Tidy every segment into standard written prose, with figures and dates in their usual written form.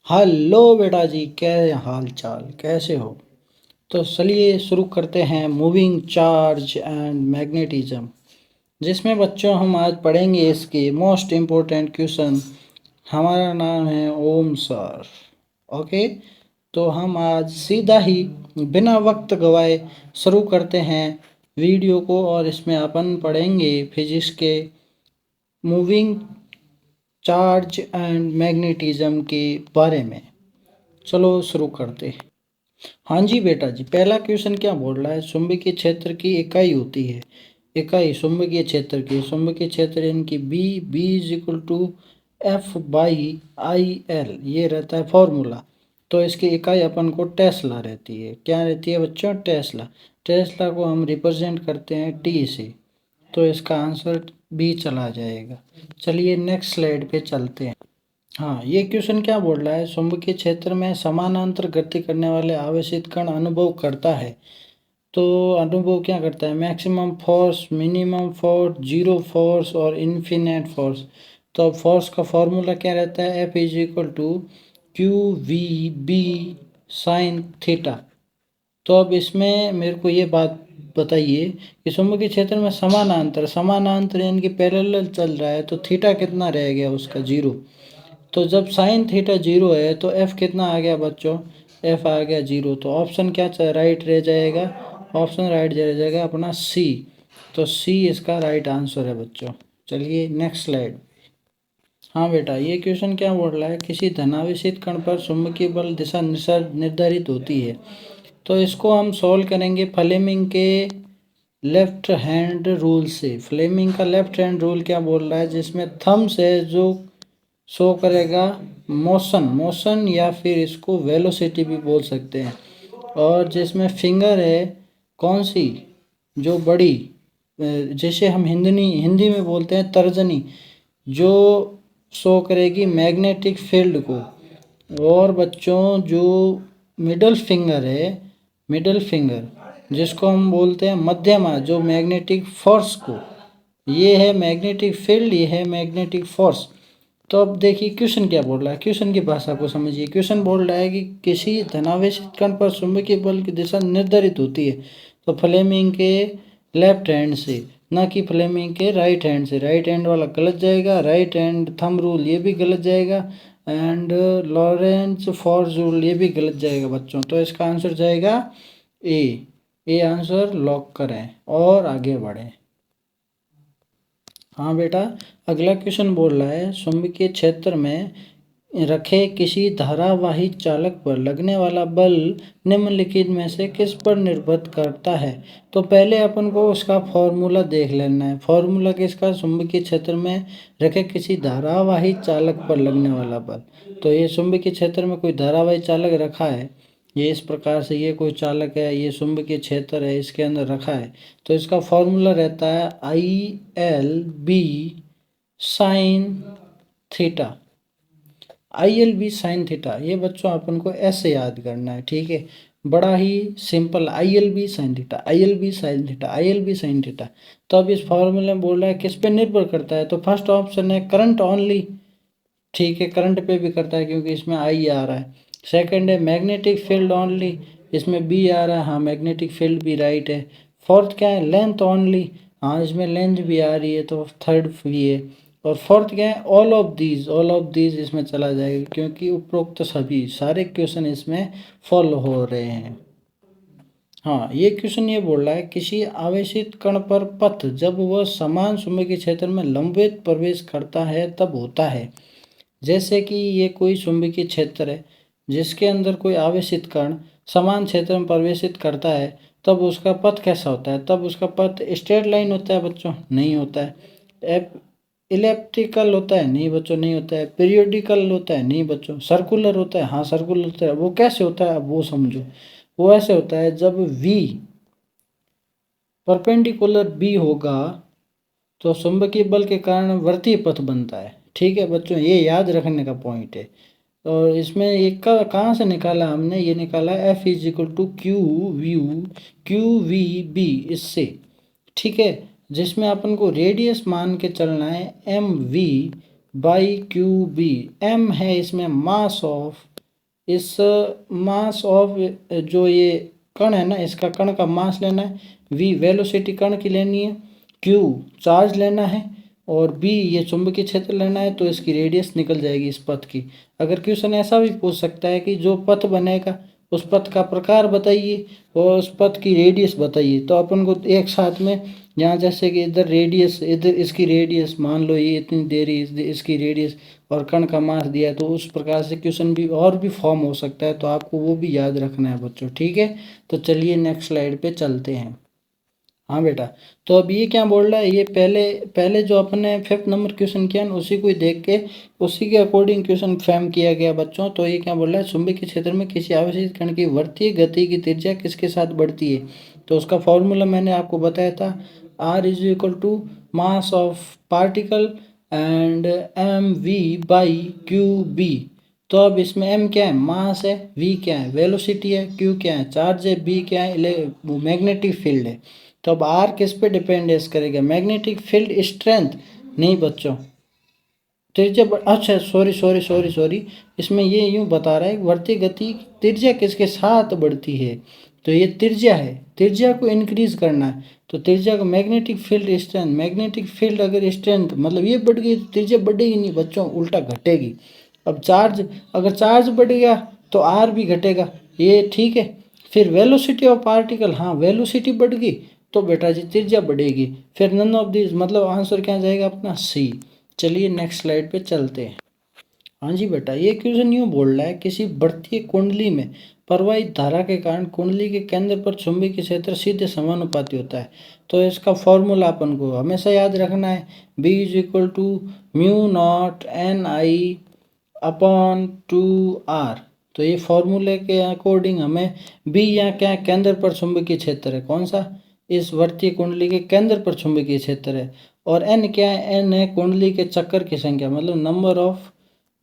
Hello बेटा जी, क्या हाल चाल, कैसे हो? तो चलिए शुरू करते हैं मूविंग चार्ज एंड मैग्नेटिज्म, जिसमें बच्चों हम आज पढ़ेंगे इसके मोस्ट इम्पोर्टेंट क्वेश्चन। हमारा नाम है ओम सर। ओके, तो हम आज सीधा ही बिना वक्त गवाए शुरू करते हैं वीडियो को, और इसमें अपन पढ़ेंगे फिजिक्स के मूविंग चार्ज एंड मैग्नेटिज्म के बारे में। चलो शुरू करते हैं। हाँ जी बेटा जी, पहला क्वेश्चन क्या बोल रहा है? चुंबकीय क्षेत्र की इकाई होती है। इकाई चुंबकीय क्षेत्र की, चुंबकीय क्षेत्र इनकी B is equal to F by I L, ये रहता है फॉर्मूला। तो इसकी इकाई अपन को टेस्ला रहती है। क्या रहती है बच्चों? टेस्ला। टेस्ला को हम रिप्रेजेंट करते हैं टी से, तो इसका आंसर बी चला जाएगा। चलिए नेक्स्ट स्लाइड पे चलते हैं। हाँ, ये क्वेश्चन क्या बोल रहा है? चुंबकीय क्षेत्र में समानांतर गति करने वाले आवेशित कण अनुभव करता है। तो अनुभव क्या करता है? Maximum force, minimum force, zero force और इन्फिनेट फोर्स। तो अब फोर्स का फॉर्मूला क्या रहता है? F is equal to Q V B sine theta. तो अब इसमें मेरे को ये बात बताइए कि चुंबकीय क्षेत्र में समानांतर समानांतर यानी कि पैरेलल चल रहा है, तो थीटा कितना रह गया उसका? जीरो। तो जब साइन थीटा जीरो है तो एफ कितना आ गया बच्चों? एफ आ गया जीरो। तो ऑप्शन क्या राइट रह जाएगा? ऑप्शन राइट रह जाएगा अपना सी। तो सी इसका राइट आंसर है बच्चों। चलिए नेक्स्ट स्लाइड। हाँ बेटा, ये क्वेश्चन क्या बोल रहा है? किसी धनावेशित कण पर चुंबकीय बल दिशा निर्धारित होती है। तो इसको हम सॉल्व करेंगे फ्लेमिंग के लेफ्ट हैंड रूल से। फ्लेमिंग का लेफ्ट हैंड रूल क्या बोल रहा है? जिसमें थंब से जो शो करेगा मोशन, मोशन या फिर इसको वेलोसिटी भी बोल सकते हैं। और जिसमें फिंगर है कौन सी? जो बड़ी, जैसे हम हिंदी में बोलते हैं तर्जनी, जो शो करेगी मैग्नेटिक फील्ड को। और बच्चों जो मिडल फिंगर है, मिडल फिंगर जिसको हम बोलते हैं मध्यमा, जो मैग्नेटिक फोर्स को, ये है मैग्नेटिक फील्ड, ये है मैग्नेटिक फोर्स। तो अब देखिए क्वेश्चन क्या बोल रहा है, क्वेश्चन की भाषा को समझिए। क्वेश्चन बोल रहा है कि किसी धनावेशित कण पर चुंबकीय बल की दिशा निर्धारित होती है। तो फ्लेमिंग के लेफ्ट हैंड से, ना कि फ्लेमिंग के राइट हैंड से। राइट हैंड वाला गलत जाएगा, राइट हैंड थंब रूल ये भी गलत जाएगा, एंड लॉरेंस फोर्स रूल ये भी गलत जाएगा बच्चों। तो इसका आंसर जाएगा ए आंसर लॉक करें और आगे बढ़ें। हाँ बेटा, अगला क्वेश्चन बोल रहा है चुंबकीय क्षेत्र में रखे किसी धारावाही चालक पर लगने वाला बल निम्नलिखित में से किस पर निर्भर करता है। तो पहले अपन को उसका फॉर्मूला देख लेना है। फॉर्मूला किसका? चुंबकीय क्षेत्र में रखे किसी धारावाही चालक पर लगने वाला बल। तो ये चुंबकीय क्षेत्र में कोई धारावाही चालक रखा है, ये इस प्रकार से, ये कोई चालक है, ये चुंबकीय क्षेत्र है, इसके अंदर रखा है। तो इसका फॉर्मूला रहता है I L B sine theta. I L B sine theta, ये बच्चों अपन को ऐसे याद करना है, ठीक है? बड़ा ही simple, I L B sine theta, I L B sine theta, I L B sine theta. तो अब इस फॉर्मूले में बोल रहा है किस पे निर्भर करता है? तो फर्स्ट ऑप्शन है करंट ओनली, ठीक है, करंट पे भी करता है क्योंकि इसमें आई आ रहा है। सेकंड है मैग्नेटिक फील्ड ओनली, इसमें बी आ रहा है, हाँ मैग्नेटिक फील्ड भी राइट है। फोर्थ क्या है? लेंथ ओनली, हाँ इसमें लेंथ भी आ रही है, तो थर्ड भी है। और फोर्थ क्या है? All of these, all of these इसमें चला जाएगा क्योंकि उपरोक्त सभी सारे क्वेश्चन इसमें फॉलो हो रहे हैं। हाँ, ये क्वेश्चन ये बोल रहा है किसी आवेशित कण पर पथ जब वह समान चुंबकीय क्षेत्र में लंबित प्रवेश करता है तब होता है। जैसे कि ये कोई चुंबकीय क्षेत्र है जिसके अंदर कोई आवेशित कण समान क्षेत्र में प्रवेशित करता है, तब उसका पथ कैसा होता है? तब उसका पथ स्ट्रेट लाइन होता है बच्चों? नहीं होता है। इलेप्टिकल होता है? नहीं बच्चों, नहीं होता है। पीरियोडिकल होता है? नहीं बच्चों। सर्कुलर होता है? हाँ सर्कुलर होता है। वो कैसे होता है अब वो समझो। वो ऐसे होता है जब v परपेंडिकुलर b होगा तो चुंबकीय बल के कारण वर्तीय पथ बनता है, ठीक है बच्चों, ये याद रखने का पॉइंट है। और इसमें एक का कहाँ से निकाला हमने? ये निकाला F is equal to Q V B, इससे, ठीक है। जिसमें अपन को रेडियस मान के चलना है M V by Q B. M है इसमें मास ऑफ इस मास ऑफ जो ये कण है ना, इसका कण का मास लेना है, v वेलोसिटी कण की लेनी है, q चार्ज लेना है और b ये चुंबकीय क्षेत्र लेना है। तो इसकी रेडियस निकल जाएगी इस पथ की। अगर क्वेश्चन ऐसा भी पूछ सकता है कि जो पथ बनेगा उस पथ का प्रकार बताइए और उस पथ की रेडियस बताइए, तो अपन को एक साथ में यहाँ जैसे कि इधर रेडियस, इधर इसकी रेडियस मान लो ये इतनी देरी, इसकी रेडियस और कण का मास दिया है, तो उस प्रकार से क्वेश्चन भी और भी फॉर्म हो सकता है, तो आपको वो भी याद रखना है बच्चों, ठीक है। तो चलिए नेक्स्ट स्लाइड पे चलते हैं। हाँ बेटा, तो अब ये क्या बोल रहा है, ये पहले पहले जो अपने 5th नंबर क्वेश्चन किया ना उसी को ही देख के उसी के अकॉर्डिंग क्वेश्चन फ्रेम किया गया बच्चों। तो ये क्या बोल रहा है, चुंबकीय क्षेत्र में किसी आवेशित कण की वर्तीय गति की त्रिज्या किसके साथ बढ़ती है। तो उसका फॉर्मूला मैंने आपको बताया था, R is equal to mass of particle and M V by Q B. तो अब इसमें m क्या है, मास है, v क्या है, वेलोसिटी है, q क्या है, चार्ज है, b क्या है, मैग्नेटिक फील्ड है। तो अब r किस पे डिपेंडेंस करेगा, मैग्नेटिक फील्ड स्ट्रेंथ नहीं बच्चों, त्रिज्या अच्छा सॉरी, इसमें ये यूं बता रहा है वर्ती गति त्रिज्या किसके साथ बढ़ती है। तो ये त्रिज्या है, त्रिज्या को इंक्रीज करना है, तो त्रिज्या को magnetic field strength, magnetic field अगर स्ट्रेंथ मतलब ये बढ़ गई तो त्रिज्या बढ़ेगी नहीं बच्चों, उल्टा घटेगी। अब चार्ज, अगर चार्ज बढ़ गया तो आर भी घटेगा, ये ठीक है। फिर वेलोसिटी ऑफ पार्टिकल, हाँ वेलोसिटी बढ़ गई तो बेटा जी त्रिज्या बढ़ेगी। फिर नन ऑफ दिस मतलब आंसर क्या जाएगा अपना सी। चलिए नेक्स्ट स्लाइड पे चलते हैं। हाँ जी बेटा, ये क्वेश्चन यूँ बोल रहा है, किसी बढ़ती कुंडली में प्रवाहित धारा के कारण कुंडली के केंद्र पर चुंबकीय क्षेत्र सीधे समानुपाती होता है। तो इसका फॉर्मूला अपन को हमेशा याद रखना है, B is equal to mu naught N I upon two R. तो ये फॉर्मूले के अकॉर्डिंग हमें बी यहाँ क्या है, केंद्र पर चुंबकीय क्षेत्र है, कौन सा, इस वर्तीय कुंडली के केंद्र पर चुंबकीय क्षेत्र है। और एन क्या है, एन है कुंडली के चक्कर की संख्या, मतलब नंबर ऑफ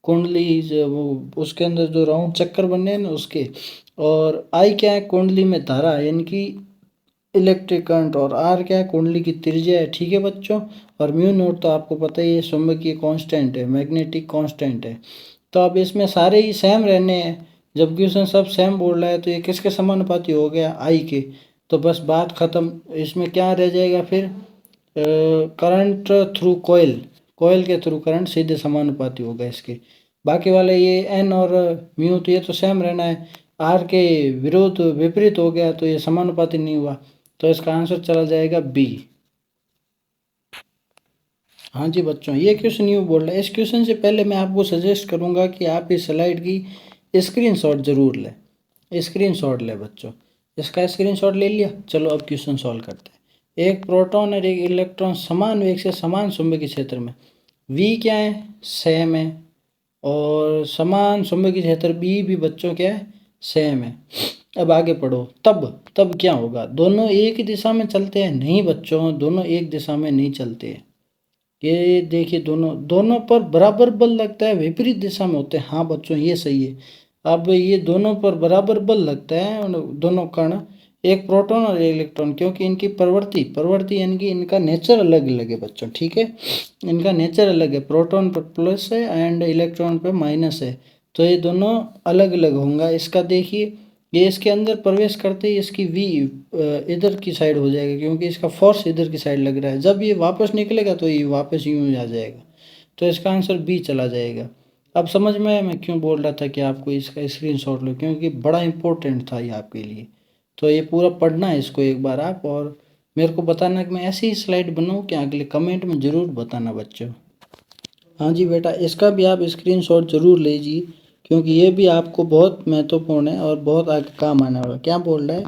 कुंडली वो उसके अंदर जो राउंड चक्कर बनने हैं ना उसके। और आई क्या है, कुंडली में धारा यानी कि इलेक्ट्रिक करंट। और आर क्या है, कुंडली की त्रिज्या है, ठीक है बच्चों। और म्यू नोट तो आपको पता ही है चुंबकीय कांस्टेंट है, मैग्नेटिक कांस्टेंट है। तो अब इसमें सारे ही सेम रहने हैं, जब क्वेश्चन सब सेम बोल रहा है तो ये किसके समानुपाती हो गया, आई के। तो बस बात ख़त्म, इसमें क्या रह जाएगा फिर, करंट थ्रू कोयल, कोयल के थ्रू करंट सीधे समानुपाती होगा इसके। बाकी वाले ये एन और म्यू तो ये तो सेम रहना है, आर के विरोध विपरीत हो गया तो ये समानुपाती नहीं हुआ, तो इसका आंसर चला जाएगा बी। हाँ जी बच्चों, ये क्वेश्चन यूँ बोल रहा है, इस क्वेश्चन से पहले मैं आपको सजेस्ट करूँगा कि आप इस स्लाइड की स्क्रीनशॉट जरूर लें, स्क्रीनशॉट लें बच्चों। इसका स्क्रीनशॉट ले लिया, चलो अब क्वेश्चन सॉल्व करते हैं। एक प्रोटॉन और एक इलेक्ट्रॉन समान वेग से समान चुंबकीय क्षेत्र में, वी क्या है, सेम है, और समान चुंबकीय क्षेत्र बी भी बच्चों क्या है, सेम है। अब आगे पढ़ो, तब तब क्या होगा, दोनों एक ही दिशा में चलते हैं, नहीं बच्चों दोनों एक दिशा में नहीं चलते हैं। ये देखिए दोनों दोनों पर बराबर बल लगता है, विपरीत दिशा में होते हैं, हाँ बच्चों ये सही है। अब ये दोनों पर बराबर बल लगता है, दोनों कण, एक प्रोटॉन और एक इलेक्ट्रॉन, क्योंकि इनकी प्रवृत्ति प्रवृत्ति यानी कि इनका नेचर अलग अलग है बच्चों, ठीक है। इनका नेचर अलग है, प्रोटॉन पर प्लस है एंड इलेक्ट्रॉन पर माइनस है, तो ये दोनों अलग अलग होंगे। इसका देखिए, ये इसके अंदर प्रवेश करते ही इसकी वी इधर की साइड हो जाएगा, क्योंकि इसका फोर्स इधर की साइड लग रहा है। जब ये वापस निकलेगा तो ये वापस यूं ही आ जाएगा, तो इसका आंसर बी चला जाएगा। अब समझ में आया मैं क्यों बोल रहा था कि आपको इसका स्क्रीनशॉट लो, क्योंकि बड़ा इंपॉर्टेंट था ये आपके लिए। तो ये पूरा पढ़ना है इसको एक बार आप, और मेरे को बताना कि मैं ऐसी ही स्लाइड बनाऊँ क्या, अगले कमेंट में ज़रूर बताना बच्चों। हाँ जी बेटा, इसका भी आप स्क्रीनशॉट ज़रूर लीजिए, क्योंकि ये भी आपको बहुत महत्वपूर्ण है और बहुत आगे काम आने वाला है। क्या बोल रहा है,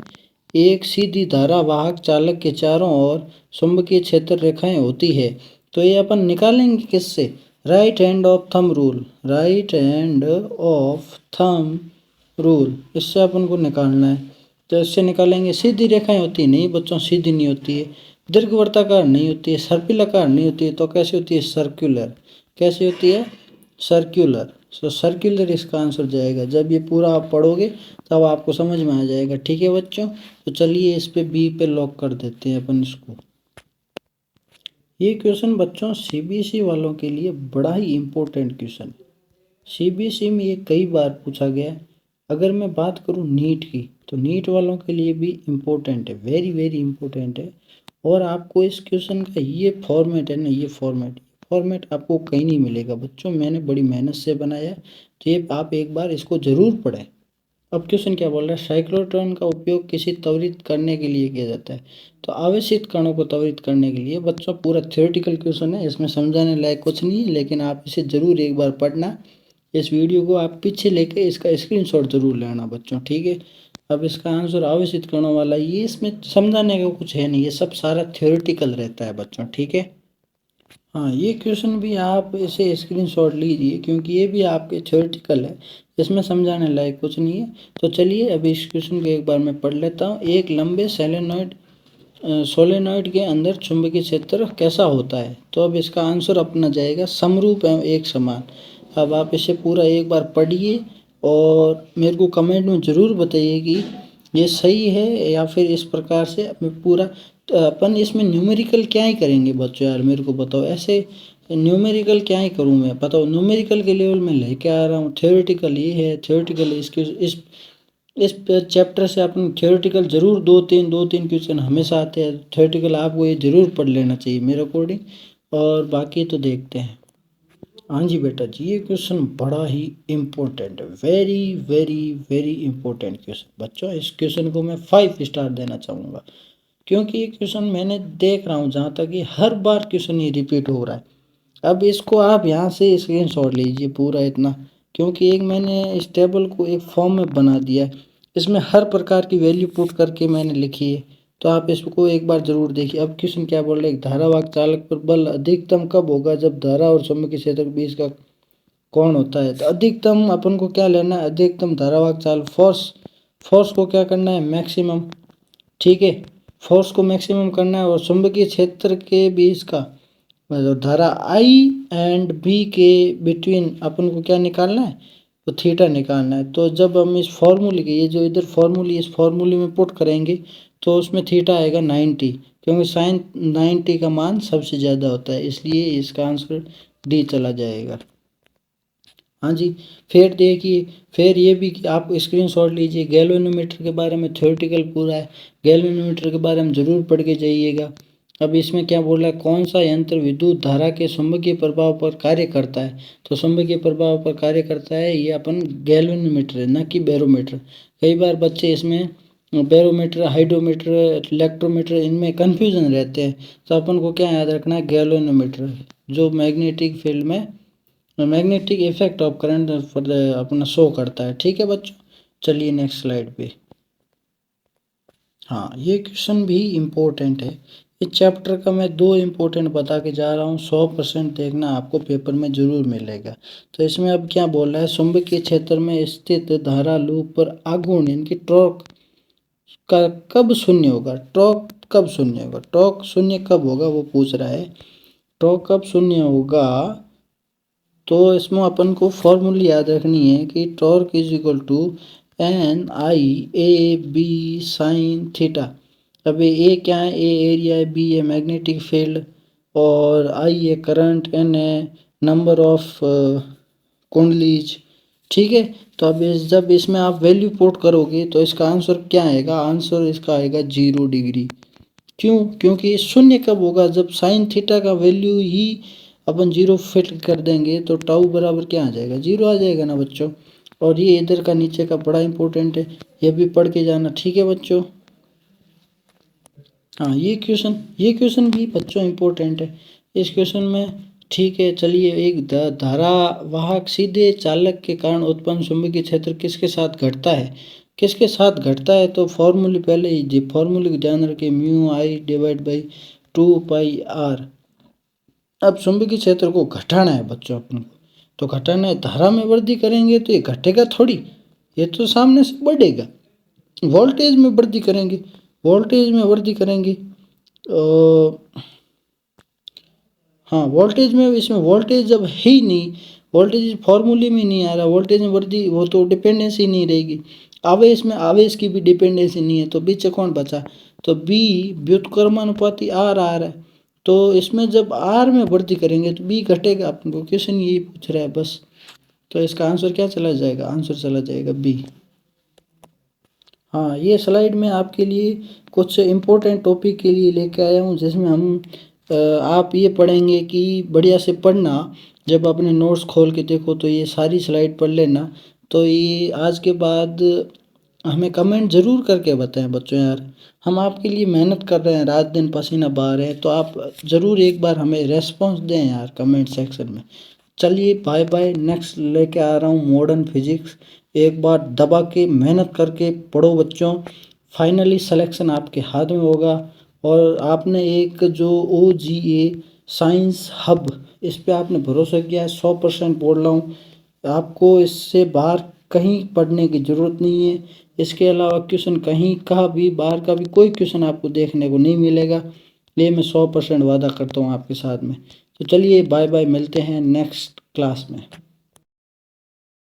एक सीधी धारा वाहक चालक के चारों ओर चुंबकीय क्षेत्र रेखाएं होती है, तो ये अपन निकालेंगे किससे, right hand of thumb rule, right hand of thumb rule, इससे अपन को निकालना है। तो इससे निकालेंगे, सीधी रेखाएं होती नहीं बच्चों, सीधी नहीं होती है, दीर्घवृत्ताकार नहीं होती है, सर्पिलाकार नहीं होती है, तो कैसे होती है, सर्कुलर, कैसी होती है, सर्कुलर। सो सर्कुलर इसका आंसर जाएगा। जब ये पूरा आप पढ़ोगे तब आपको समझ में आ जाएगा, ठीक है बच्चों। तो चलिए इस पे बी पे लॉक कर देते हैं अपन इसको। ये क्वेश्चन बच्चों सीबीएसई वालों के लिए बड़ा ही इम्पोर्टेंट क्वेश्चन है। सीबीएसई में ये कई बार पूछा गया है, अगर मैं बात करूँ नीट की, तो नीट वालों के लिए भी इम्पोर्टेंट है, वेरी वेरी इम्पोर्टेंट है। और आपको इस क्वेश्चन का ये फॉर्मेट है ना, ये फॉर्मेट आपको कहीं नहीं मिलेगा बच्चों, मैंने बड़ी मेहनत से बनाया है, तो ये आप एक बार इसको ज़रूर पढ़ें। अब क्वेश्चन क्या बोल रहा है, साइक्लोट्रॉन का उपयोग किसी त्वरित करने के लिए किया जाता है। तो आवेशित कणों को त्वरित करने के लिए बच्चों, पूरा थ्योरेटिकल क्वेश्चन है, इसमें समझाने लायक कुछ नहीं है, लेकिन आप इसे ज़रूर एक बार पढ़ना। इस वीडियो को आप पीछे लेके इसका स्क्रीनशॉट जरूर लेना बच्चों, ठीक है। अब इसका आंसर आवेशित कणों वाला, ये इसमें समझाने का कुछ है नहीं, ये सब सारा थ्योरेटिकल रहता है बच्चों, ठीक है। हाँ, ये क्वेश्चन भी आप इसे स्क्रीनशॉट लीजिए, क्योंकि ये भी आपके थ्योरेटिकल है, इसमें समझाने लायक कुछ नहीं है। तो चलिए अभी इस क्वेश्चन को एक बार मैं पढ़ लेता हूँ। एक लंबे सोलेनॉइड के अंदर चुंबकीय क्षेत्र कैसा होता है। तो अब इसका आंसर अपना जाएगा समरूप एवं एक समान। अब आप इसे पूरा एक बार पढ़िए और मेरे को कमेंट में ज़रूर बताइए कि ये सही है या फिर इस प्रकार से पूरा। तो अपन इसमें न्यूमेरिकल क्या ही करेंगे बच्चों, यार मेरे को बताओ, ऐसे न्यूमेरिकल क्या ही करूँ मैं, बताओ। न्यूमेरिकल के लेवल में लेके आ रहा हूँ, थ्योरेटिकल ये है, थ्योरेटिकल इसके इस चैप्टर से अपन थ्योरेटिकल जरूर दो तीन क्वेश्चन हमेशा आते हैं, थ्योरेटिकल आपको ये जरूर पढ़ लेना चाहिए मेरे अकॉर्डिंग। और बाकी तो देखते हैं। हाँ जी बेटा जी, ये क्वेश्चन बड़ा ही इम्पोर्टेंट है, very very very important question बच्चों। इस क्वेश्चन को मैं 5 स्टार देना चाहूँगा, क्योंकि ये क्वेश्चन मैंने देख रहा हूँ जहाँ तक कि हर बार क्वेश्चन ये रिपीट हो रहा है। अब इसको आप यहाँ से स्क्रीनशॉट लीजिए पूरा इतना, क्योंकि एक मैंने इस टेबल को एक फॉर्म में बना दिया है, इसमें हर प्रकार की वैल्यू पुट करके मैंने लिखी है। तो आप इसको एक बार ज़रूर देखिए। अब क्वेश्चन क्या बोल रहे हैं, एक धारावाहक चालक पर बल अधिकतम कब होगा, जब धारा और चुंबकीय क्षेत्र के बीच का कोण होता है। तो अधिकतम अपन को क्या लेना है, अधिकतम धारावाहक चाल फोर्स को क्या करना है, मैक्सिमम, ठीक है। फोर्स को मैक्सिमम करना है, और चुंबकीय क्षेत्र के बीच का मतलब धारा आई एंड बी के बिटवीन अपन को क्या निकालना है, तो थीटा निकालना है। तो जब हम इस फॉर्मूले के, ये जो इधर फॉर्मूले, इस फॉर्मूले में पुट करेंगे तो उसमें थीटा आएगा 90, क्योंकि साइन 90 का मान सबसे ज़्यादा होता है, इसलिए इसका आंसर डी चला जाएगा। हाँ जी, फिर देखिए, फिर ये भी कि आप स्क्रीनशॉट लीजिए, गैल्वेनोमीटर के बारे में थ्योरेटिकल पूरा है, गैल्वेनोमीटर के बारे में ज़रूर पढ़ के जाइएगा। अब इसमें क्या बोल रहा है, कौन सा यंत्र विद्युत धारा के चुंबकीय प्रभाव पर कार्य करता है। तो चुंबकीय प्रभाव पर कार्य करता है, ये अपन गैल्वेनोमीटर है, न कि बैरोमीटर। कई बार बच्चे इसमें बैरोमीटर, हाइड्रोमीटर, इलेक्ट्रोमीटर, इनमें कन्फ्यूजन रहते हैं। तो अपन को क्या याद रखना है, गैल्वेनोमीटर, जो मैग्नेटिक फील्ड में magnetic effect of current for अपना शो करता है, ठीक है बच्चों। चलिए नेक्स्ट स्लाइड पे। हाँ, ये क्वेश्चन भी इम्पोर्टेंट है। इस चैप्टर का मैं 2 इम्पोर्टेंट बता के जा रहा हूँ, 100% देखना, आपको पेपर में जरूर मिलेगा। तो इसमें अब क्या बोल रहा है, चुंबकीय क्षेत्र में स्थित धारा लूप पर आघूर्ण यानी टॉर्क का कब शून्य होगा। टॉर्क कब शून्य होगा, टॉर्क शून्य कब होगा वो पूछ रहा है। टॉर्क कब शून्य होगा, तो इसमें अपन को फॉर्मूला याद रखनी है कि torque is equal to N I A B sine theta. अब ए क्या है, ए एरिया है, बी है मैग्नेटिक फील्ड, और आई है करंट, एन है नंबर ऑफ कुंडलीज, ठीक है। तो अब जब इसमें आप वैल्यू पुट करोगे तो इसका आंसर क्या आएगा, आंसर इसका आएगा 0 डिग्री। क्यों, क्योंकि शून्य कब होगा, जब साइन थीटा का वैल्यू ही अपन 0 फिट कर देंगे, तो टाउ बराबर क्या आ जाएगा, 0 आ जाएगा ना बच्चों। और ये इधर का नीचे का बड़ा इंपॉर्टेंट है, ये भी पढ़ के जाना, ठीक है बच्चों। हाँ, ये क्वेश्चन भी बच्चों इम्पोर्टेंट है इस क्वेश्चन में, ठीक है। चलिए, एक धारावाहक सीधे चालक के कारण उत्पन्न चुंबकीय क्षेत्र किसके साथ घटता है, किसके साथ घटता है। तो फॉर्मूले पहले ही फॉर्मूले को ध्यान रखें, mu I divide by 2 pi R. अब चुंबकीय क्षेत्र को घटाना है बच्चों अपन को, तो घटाना है, धारा में वृद्धि करेंगे तो ये घटेगा थोड़ी, ये तो सामने से बढ़ेगा। वोल्टेज में वृद्धि करेंगे, वोल्टेज में वृद्धि करेंगे, हाँ वोल्टेज में, इसमें वोल्टेज जब है ही नहीं, वोल्टेज फॉर्मूले में नहीं आ रहा, वोल्टेज में वृद्धि, वो तो डिपेंडेंसी नहीं रहेगी। आवेश में आवेश की भी डिपेंडेंसी नहीं है, तो बीच कौन बचा, तो बी व्युत्क्रमानुपाती आर आ रहा है। तो इसमें जब आर में वृद्धि करेंगे तो बी घटेगा, अपन को क्वेश्चन यही पूछ रहा है बस। तो इसका आंसर क्या चला जाएगा, आंसर चला जाएगा बी। हाँ, ये स्लाइड में आपके लिए कुछ इम्पोर्टेंट टॉपिक के लिए लेके आया हूँ, जिसमें आप ये पढ़ेंगे कि बढ़िया से पढ़ना। जब अपने नोट्स खोल के देखो तो ये सारी स्लाइड पढ़ लेना। तो ये आज के बाद हमें कमेंट ज़रूर करके बताएं बच्चों यार, हम आपके लिए मेहनत कर रहे हैं, रात दिन पसीना बहा रहे हैं, तो आप ज़रूर एक बार हमें रेस्पॉन्स दें यार कमेंट सेक्शन में। चलिए बाय बाय, नेक्स्ट लेके आ रहा हूँ मॉडर्न फिजिक्स। एक बार दबा के मेहनत करके पढ़ो बच्चों, फाइनली सिलेक्शन आपके हाथ में होगा। और आपने एक जो OGA साइंस हब, इस पे आपने भरोसा किया है, 100% बोल रहा हूँ, आपको इससे बाहर कहीं पढ़ने की ज़रूरत नहीं है। इसके अलावा क्वेश्चन कहीं का भी बाहर का भी कोई क्वेश्चन आपको देखने को नहीं मिलेगा, ये मैं 100% वादा करता हूँ आपके साथ में। तो चलिए बाय बाय, मिलते हैं नेक्स्ट क्लास में।